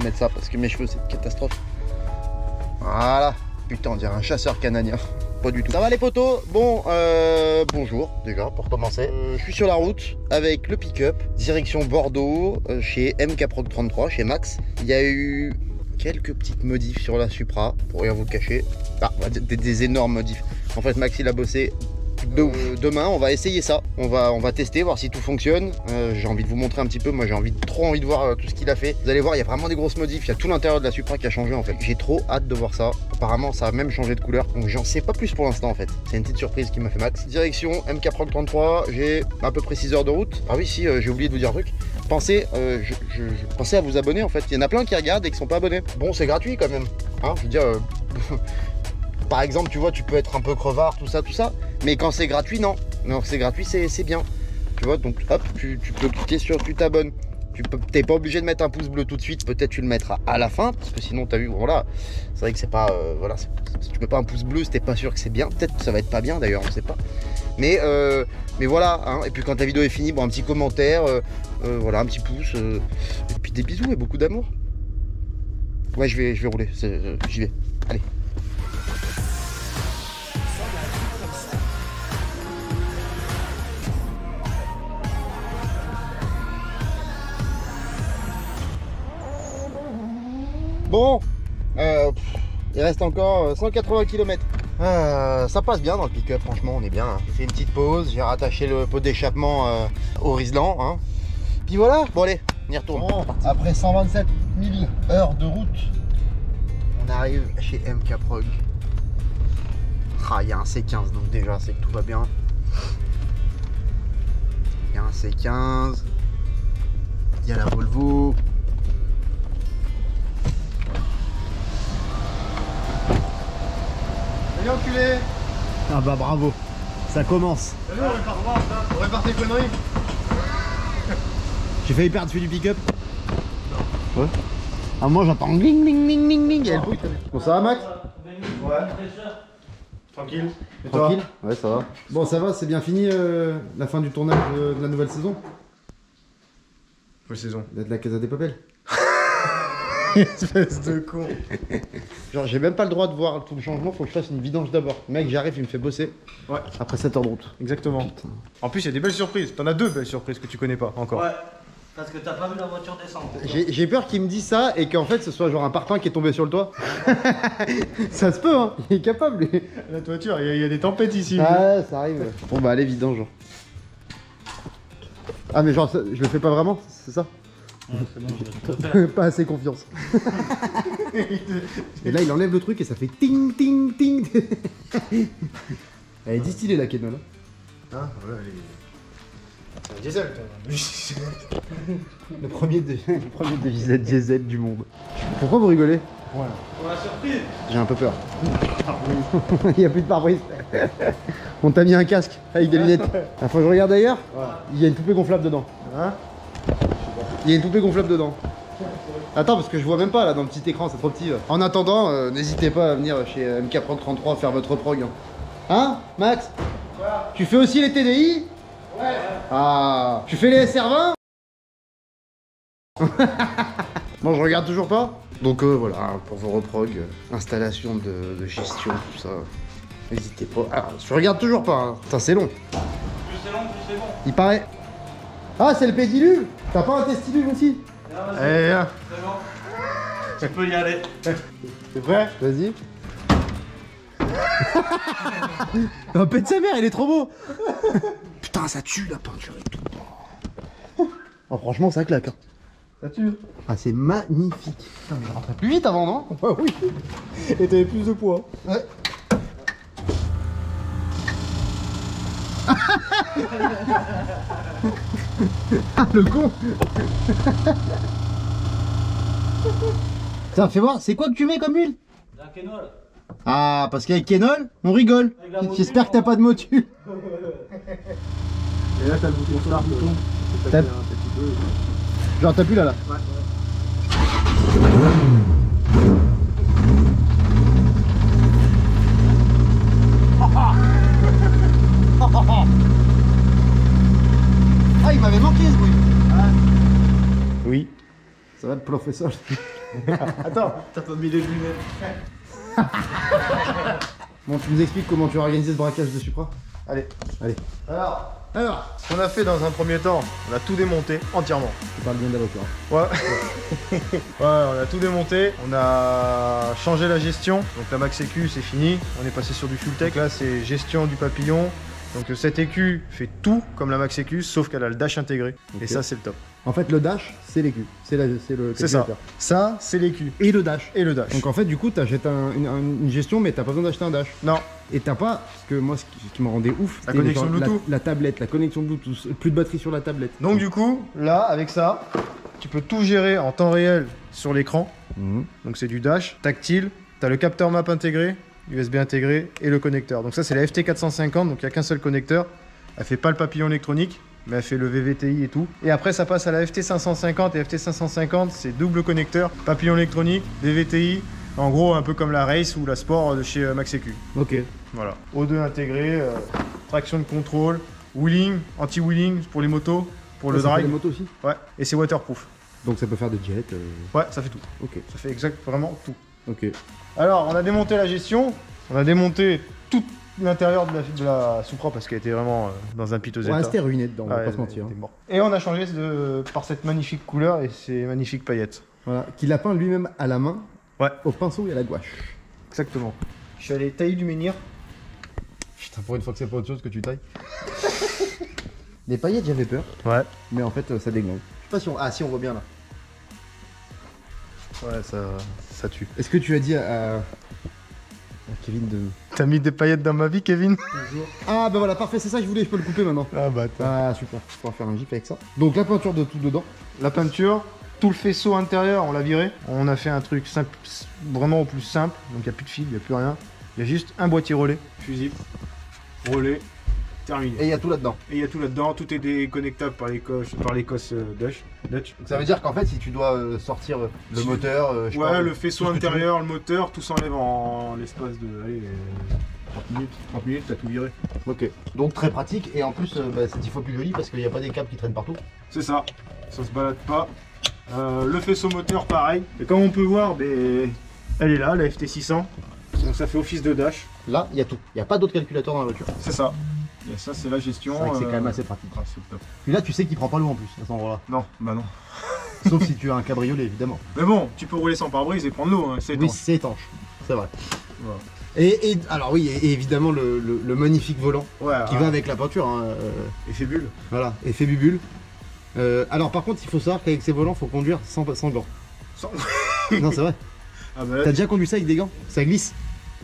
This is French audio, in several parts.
mettre ça parce que mes cheveux c'est une catastrophe. Voilà. Putain, on dirait un chasseur canadien. Pas du tout. Ça va les potos? Bon, bonjour déjà pour commencer. Je suis sur la route avec le pick-up, direction Bordeaux, chez MK-Prog 33, chez Max. Il y a eu quelques petites modifs sur la Supra, pour rien vous le cacher. Ah, des énormes modifs. En fait, Max il a bossé de ouf. Demain, on va essayer ça. On va tester, voir si tout fonctionne. J'ai envie de vous montrer un petit peu. Moi, j'ai trop envie de voir tout ce qu'il a fait. Vous allez voir, il y a vraiment des grosses modifs. Il y a tout l'intérieur de la Supra qui a changé en fait. J'ai trop hâte de voir ça. Apparemment, ça a même changé de couleur. Donc, j'en sais pas plus pour l'instant en fait. C'est une petite surprise qui m'a fait Max. Direction MK-Prog 33. J'ai à peu près 6 heures de route. Ah oui, si, j'ai oublié de vous dire un truc. Pensez à vous abonner en fait. Il y en a plein qui regardent et qui sont pas abonnés. Bon, c'est gratuit quand même. Hein, je veux dire. Par exemple, tu vois, tu peux être un peu crevard, tout ça, mais quand c'est gratuit, non. Non, c'est gratuit, c'est bien. Tu vois, donc hop, tu peux cliquer sur tu t'abonnes. T'es pas obligé de mettre un pouce bleu tout de suite, peut-être tu le mettras à la fin, parce que sinon, t'as vu, voilà. C'est vrai que c'est pas, voilà, si tu mets pas un pouce bleu, si t'es pas sûr que c'est bien, peut-être que ça va être pas bien d'ailleurs, on sait pas. Mais voilà, hein. Et puis quand ta vidéo est finie, bon, un petit commentaire, voilà, un petit pouce, et puis des bisous et beaucoup d'amour. Ouais, je vais rouler, j'y vais, allez. Bon, il reste encore 180 km. Ça passe bien dans le pick-up, franchement, on est bien. Hein. J'ai fait une petite pause, j'ai rattaché le pot d'échappement au Riesland. Hein. Puis voilà, bon allez, on y retourne. Bon, après 127 000 heures de route, on arrive chez MK-Prog. Ah, il y a un C15, donc déjà, c'est que tout va bien. Il y a un C15, il y a la Volvo. Enculé. Ah bah bravo, ça commence. Allez, on répare tes conneries. J'ai failli perdre celui du pick-up. Ouais. Ah moi j'entends gling gling gling gling gling. Bon, ça va Max? Ouais. Tranquille. Et toi? Tranquille. Ouais, ça va. Bon ça va, c'est bien fini la fin du tournage de la nouvelle saison. Quelle saison? De la Casa des Papel. Espèce de con. Genre j'ai même pas le droit de voir tout le changement, faut que je fasse une vidange d'abord. Mec, j'arrive, il me fait bosser. Ouais. Après 7 heures de route. Exactement. Putain. En plus, il y a des belles surprises. T'en as deux belles surprises que tu connais pas encore. Ouais. Parce que t'as pas vu la voiture descendre. J'ai peur qu'il me dise ça et qu'en fait ce soit genre un parpaing qui est tombé sur le toit. Ça se peut, hein. Il est capable lui. La toiture, il y a des tempêtes ici. Ah, ça arrive. Bon bah allez, vidange. Ah mais genre, je le fais pas vraiment, c'est ça? Ouais, c'est bon, je vais te faire. Pas assez confiance. Et là il enlève le truc et ça fait ting ting ting. Elle est distillée la Kenol. Hein, voilà, c'est un diesel, toi. Le premier devisette diesel du monde. Pourquoi vous rigolez? Voilà. Pour la surprise. J'ai un peu peur. Il n'y a plus de pare-brise. On t'a mis un casque avec des lunettes. Ah, faut que je regarde ailleurs. Ouais. Il y a une poupée gonflable dedans. Hein? Il y a une poupée gonflable dedans. Attends, parce que je vois même pas là dans le petit écran, c'est trop petit. Là. En attendant, n'hésitez pas à venir chez MK-Prog 33 faire votre prog. Hein, Max? Quoi? Tu fais aussi les TDI? Ouais. Ah, tu fais les SR20? Bon, je regarde toujours pas. Donc voilà, pour vos reprog, installation de gestion, tout ça, n'hésitez pas. Alors, je regarde toujours pas, hein. Putain, c'est long. Plus c'est long, plus c'est bon. Il paraît. Ah, c'est le pédiluve. T'as pas un testiluve aussi? Ah, vas-y. Eh, hein. C'est bon. Tu peux y aller. C'est prêt? Vas-y. Oh, pète sa mère, il est trop beau. Putain, ça tue la peinture et tout. Oh, franchement, ça claque. Hein. Ça tue. Ah, c'est magnifique. Putain, mais je rentrais plus vite avant, non? Ouais, oui. Et t'avais plus de poids. Ouais. Ah, le con. Tiens, fais voir, c'est quoi que tu mets comme huile? La Kenol. Ah, parce qu'avec Kenol, on rigole. Avec la motul, J'espère que t'as pas de motul. Et là, t'as le bouton sur le bouton. T'as- Un petit peu. Genre, t'as plus là. Ouais. Ah, il m'avait manqué ce bruit. Oui. Ça va, le professeur. Attends, t'as pas mis les lunettes. Bon, tu nous expliques comment tu as organisé ce braquage de Supra? Allez. Alors, Ce qu'on a fait dans un premier temps, on a tout démonté entièrement. tu parles bien de la voiture. Ouais. Ouais, on a tout démonté. On a changé la gestion. Donc la Max EQ, c'est fini. On est passé sur du Full Tech. Là, c'est gestion du papillon. Donc cette EQ fait tout comme la Max EQ, sauf qu'elle a le dash intégré. Ok. Et ça, c'est le top. En fait, le dash, c'est l'écu. C'est le C'est ça. calculateur. Ça, c'est l'EQ. Et le dash. Et le dash. Donc en fait, du coup, t'achètes une gestion, mais t'as pas besoin d'acheter un dash. Non. Et t'as pas, parce que moi, ce qui me rendait ouf, La c'était connexion genre Bluetooth. la tablette, la connexion Bluetooth, plus de batterie sur la tablette. Donc du coup, là, avec ça, tu peux tout gérer en temps réel sur l'écran. Mhm. Donc c'est du dash, tactile. T'as le capteur map intégré, USB intégré et le connecteur. Donc ça, c'est la FT450, donc il n'y a qu'un seul connecteur. Elle fait pas le papillon électronique, mais elle fait le VVTI et tout. Et après, ça passe à la FT550 et FT550, c'est double connecteur, papillon électronique, VVTI. En gros, un peu comme la Race ou la Sport de chez Max EQ. Ok. Voilà. O2 intégré, traction de contrôle, wheeling, anti-wheeling pour les motos, pour le Ça fait drive. les motos aussi. Ouais. Et c'est waterproof. Donc ça peut faire des jets. Ouais, ça fait tout. Ok. Ça fait vraiment tout. Ok. Alors, on a démonté la gestion, on a démonté tout l'intérieur de la Supra parce qu'elle était vraiment dans un piteux Ouais, état. c'était ruiné dedans, on va Ouais, pas se mentir. elle était morte. Et on a changé par cette magnifique couleur et ces magnifiques paillettes. Voilà. Qu'il a peint lui-même à la main, Ouais, au pinceau et à la gouache. exactement. Je suis allé tailler du menhir. Putain, pour une fois que c'est pas autre chose que tu tailles. Les paillettes, j'avais peur, Ouais. mais en fait, ça déglingue. Je sais pas si on... Ah, si, on voit bien là. Ouais, ça tue. Est-ce que tu as dit à Kevin de... T'as mis des paillettes dans ma vie, Kevin? Ah, bah voilà, parfait, c'est ça que je voulais, je peux le couper maintenant. Ah bah Ah, super, je pourrais faire un gif avec ça. Donc la peinture de tout dedans. La peinture, tout le faisceau intérieur, on l'a viré. On a fait un truc simple, vraiment au plus simple. Donc il n'y a plus de fil, il n'y a plus rien. Il y a juste un boîtier relais. Fusible, relais, terminé. Et il y a tout là-dedans. Et il y a tout là-dedans, tout est déconnectable par les cosses Dutch. Ça veut dire qu'en fait, si tu dois sortir le moteur, je sais Ouais, pas, le faisceau tout ce que tu intérieur, le moteur, tout s'enlève en l'espace de 30 minutes. 30 minutes, t'as tout viré. veux. Ok. Donc très pratique, et en plus, c'est 10 fois plus joli parce qu'il n'y a pas des câbles qui traînent partout. C'est ça, ça se balade pas. Le faisceau moteur, pareil. Et comme on peut voir, elle est là, la FT600. Donc ça fait office de dash. Là, il y a tout. Il n'y a pas d'autre calculateur dans la voiture. C'est ça. Et ça, c'est la gestion. C'est vrai que c'est quand même assez pratique. Ah, c'est top. Puis là, tu sais qu'il prend pas l'eau en plus à cet endroit-là. Non, bah non. Sauf si tu as un cabriolet, évidemment. Mais bon, tu peux rouler sans pare-brise et prendre l'eau, hein, c'est Oui, étanche. c'est étanche. C'est vrai. Voilà. Et alors oui, et évidemment le magnifique volant Ouais, qui va avec la peinture. Hein, effet bulle. voilà, effet bubule. Alors par contre, il faut savoir qu'avec ces volants, il faut conduire sans gants. Sans- Non, c'est vrai. Ah bah là, T'as déjà conduit ça avec des gants? Ça glisse?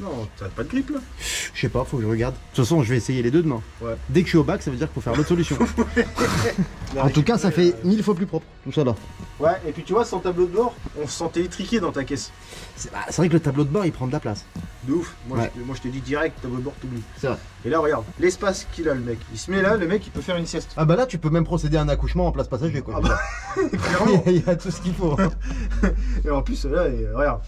non, t'as pas de grip là. Je sais pas, faut que je regarde. De toute façon, je vais essayer les deux demain. Ouais. Dès que je suis au bac, ça veut dire qu'il faut faire l'autre solution. En tout cas, ça fait 1000 fois plus propre, tout ça là. Ouais, et puis tu vois, sans tableau de bord, on se sentait étriqué dans ta caisse. C'est vrai que le tableau de bord, il prend de la place. De ouf. Moi, Ouais. moi je t'ai dit direct, tableau de bord, t'oublies. C'est vrai. Et là, regarde, l'espace qu'il a, le mec. Il se met là, le mec, il peut faire une sieste. Ah bah là, tu peux même procéder à un accouchement en place passager, quoi. Ah bah, clairement. Il y a tout ce qu'il faut. Et en plus, là, regarde,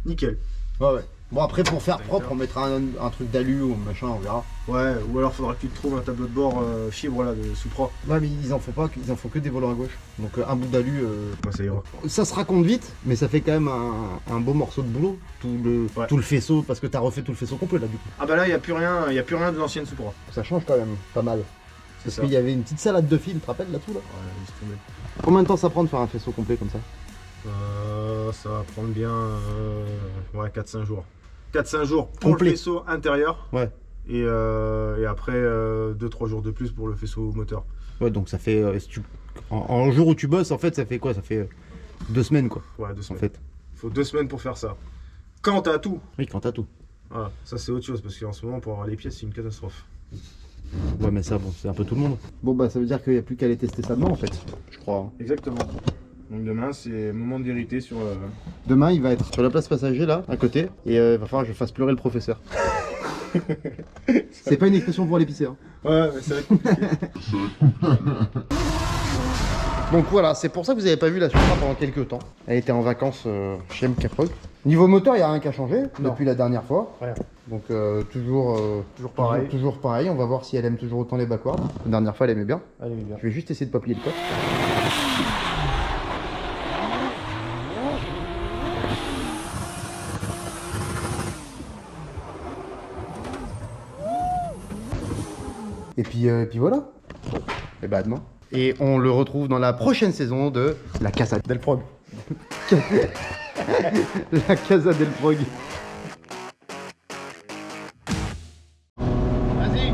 nickel. Ouais, ouais. Bon, après, pour faire propre, on mettra un truc d'alu ou machin, on verra. Ouais, ou alors faudra que tu te trouves un tableau de bord fibre là, de Supra. Ouais, mais ils en font pas, ils en font que des volants à gauche. Donc un bout d'alu, Ouais, ça ira. ça se raconte vite, mais ça fait quand même un beau morceau de boulot. Ouais. Tout le faisceau, parce que t'as refait tout le faisceau complet là du coup. Ah bah là, il n'y a plus rien de l'ancienne Supra. Ça change quand même pas mal. C'est Parce ça. qu'il y avait une petite salade de fil, tu te rappelles là tout là? Ouais, laisse tomber. Combien de temps ça prend de faire un faisceau complet comme ça? Ça va prendre bien 4-5 jours. 4-5 jours pour Complet. le faisceau intérieur. Ouais. Et après 2-3 jours de plus pour le faisceau moteur. Ouais, donc ça fait. En jour où tu bosses, en fait, ça fait quoi? Ça fait 2 semaines quoi, Ouais, 2 en semaines. fait. Il faut 2 semaines pour faire ça. Quand t'as tout. Oui, quand t'as tout. Voilà, ça c'est autre chose parce qu'en ce moment pour avoir les pièces c'est une catastrophe. Ouais, mais ça, bon, c'est un peu tout le monde. Bon, bah, ça veut dire qu'il n'y a plus qu'à aller tester ça demain en fait, je crois. Hein. Exactement. Donc demain c'est moment de vérité sur... Demain, il va être sur la place passager là, à côté, et il va falloir que je fasse pleurer le professeur. C'est pas une expression pour l'épicer. Hein. Ouais, mais ça va être compliqué. Donc voilà, c'est pour ça que vous n'avez pas vu la Supra pendant quelques temps. Elle était en vacances chez MKProg. Niveau moteur, il n'y a rien qu'à changer depuis la dernière fois. Rien. Donc toujours pareil. Toujours pareil. On va voir si elle aime toujours autant les backwards. La dernière fois, elle aimait bien. Allez bien. Je vais juste essayer de pas plier le coffre. Et puis voilà. Et bah à demain. Et on le retrouve dans la prochaine saison de La Casa del Prog. La Casa del Prog. Vas-y.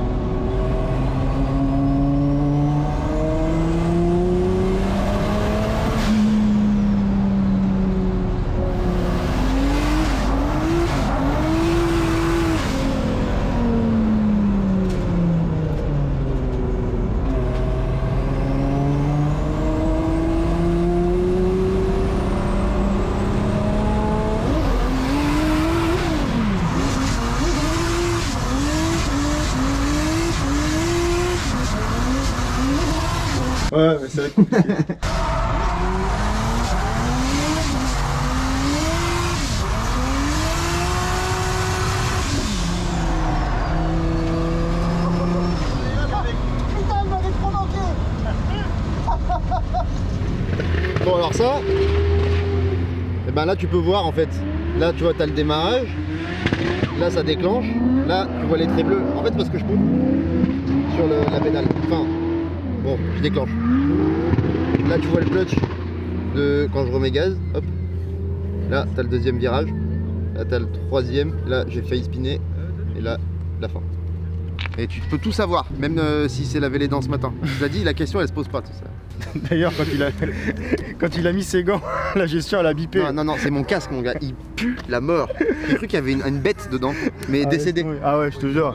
Ouais, mais ça va être compliqué. Bon alors ça, et ben là tu peux voir en fait, là tu vois t'as le démarrage, là ça déclenche, là tu vois les traits bleus, en fait parce que je pompe sur la pédale, enfin bon je déclenche, là tu vois le clutch de quand je remets gaz, hop, là t'as le deuxième virage, là t'as le troisième, là j'ai failli spinner, et là la fin. Et tu peux tout savoir, même si c'est lavé les dents ce matin. Je l'ai dit, la question elle se pose pas tout ça. D'ailleurs, quand il a mis ses gants, la gestion elle a bipé. Non, c'est mon casque mon gars, il pue la mort. J'ai cru qu'il y avait une bête dedans, mais décédée. Ah ouais, je te jure.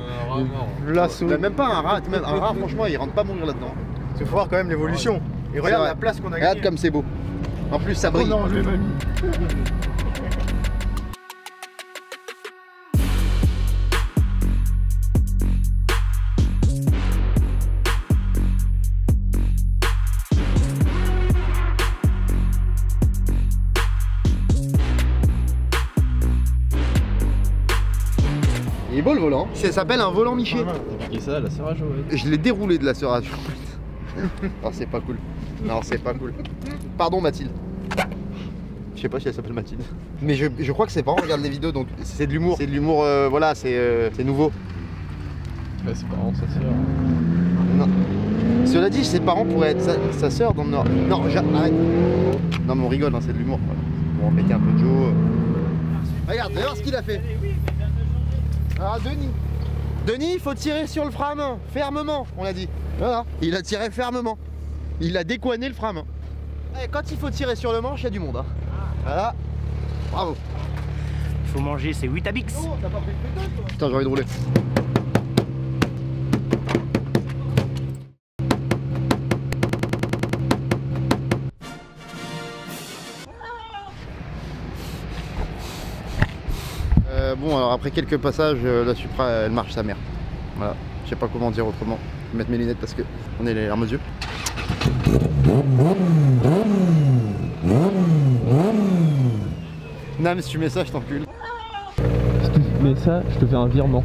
La souris. Bah, même pas un rat, même un rat franchement il rentre pas mourir là-dedans. Parce qu'il faut voir quand même l'évolution. Et regarde vrai. la place qu'on a gagnée. Regarde comme c'est beau. En plus ça brille. Oh non, je l'ai pas mis. Il est beau le volant. Ça s'appelle un volant Miché. T'as piqué ça, la serrage, ouais. Je l'ai déroulé de la serrage. Non, c'est pas cool. Non, c'est pas cool. Pardon Mathilde. Je sais pas si elle s'appelle Mathilde. Mais je crois que ses parents regardent les vidéos, donc c'est de l'humour. C'est de l'humour, voilà, c'est nouveau. Ouais, c'est pas vraiment sa sœur. Non. Cela dit, ses parents pourraient être sa sœur dans le Nord. Non, arrête. Non, mais on rigole, hein, c'est de l'humour. Voilà. Bon, on mettait un peu de Joe. Regarde, d'ailleurs ce qu'il a fait. Ah, Denis, il faut tirer sur le frein à main, fermement, on l'a dit. Voilà, il a tiré fermement. Il a décoiné le frein à main. Et quand il faut tirer sur le manche, il y a du monde. Hein. Voilà, bravo. Il faut manger ses 8 Abix. Oh, t'as pas pris le pédale, toi. Putain, j'ai envie de rouler. Bon, alors après quelques passages, la Supra elle marche sa mère. Voilà, je sais pas comment dire autrement. Je vais mettre mes lunettes parce que on est les larmes aux yeux. Nam, si tu mets ça, je t'encule. Si tu mets ça, je te fais un virement.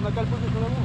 On a qu'à le poser sur la voie.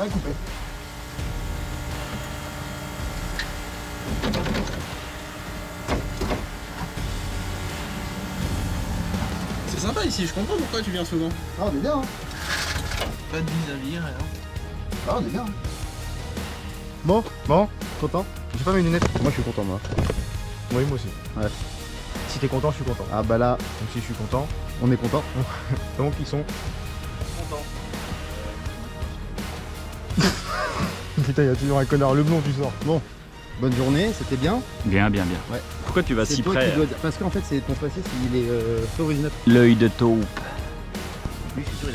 Ouais, coupé. C'est sympa ici, je comprends pourquoi tu viens souvent. Ah, on est bien, hein. Pas de vis-à-vis, rien. Ah, on est bien. Bon, content. J'ai pas mes lunettes. Moi, je suis content, moi. Oui, moi aussi. Ouais. Si t'es content, je suis content. Ah, bah là, Donc si je suis content, on est content. donc ils sont. Content. Putain, il y a toujours un connard Leblond, tu sors. Bon, bonne journée, c'était bien. Bien, bien, bien. Ouais. Pourquoi tu vas C'est si toi près qui dois- Parce qu'en fait, c'est ton passiste, il est original. L'œil de taupe.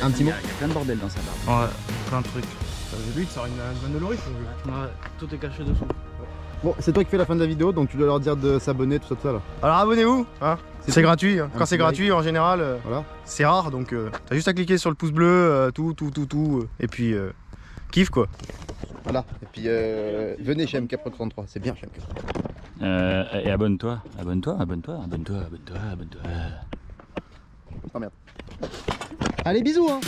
Un petit mot. Il y a plein de bordel dans sa barbe. Ouais, plein de trucs. Lui, il te sort une vanne de Loris. Ouais, tout est caché dessous. Bon, c'est toi qui fais la fin de la vidéo, donc tu dois leur dire de s'abonner, tout ça là. Alors abonnez-vous, hein. C'est C'est tout. gratuit. Hein. Un Quand c'est petit gratuit, en général, Voilà. c'est rare. Donc t'as juste à cliquer sur le pouce bleu, tout. Et puis, kiffe quoi. Voilà. Et puis venez chez MK33, c'est bien chez MK33. Et abonne-toi. Abonne-toi. Oh merde. Allez, bisous hein.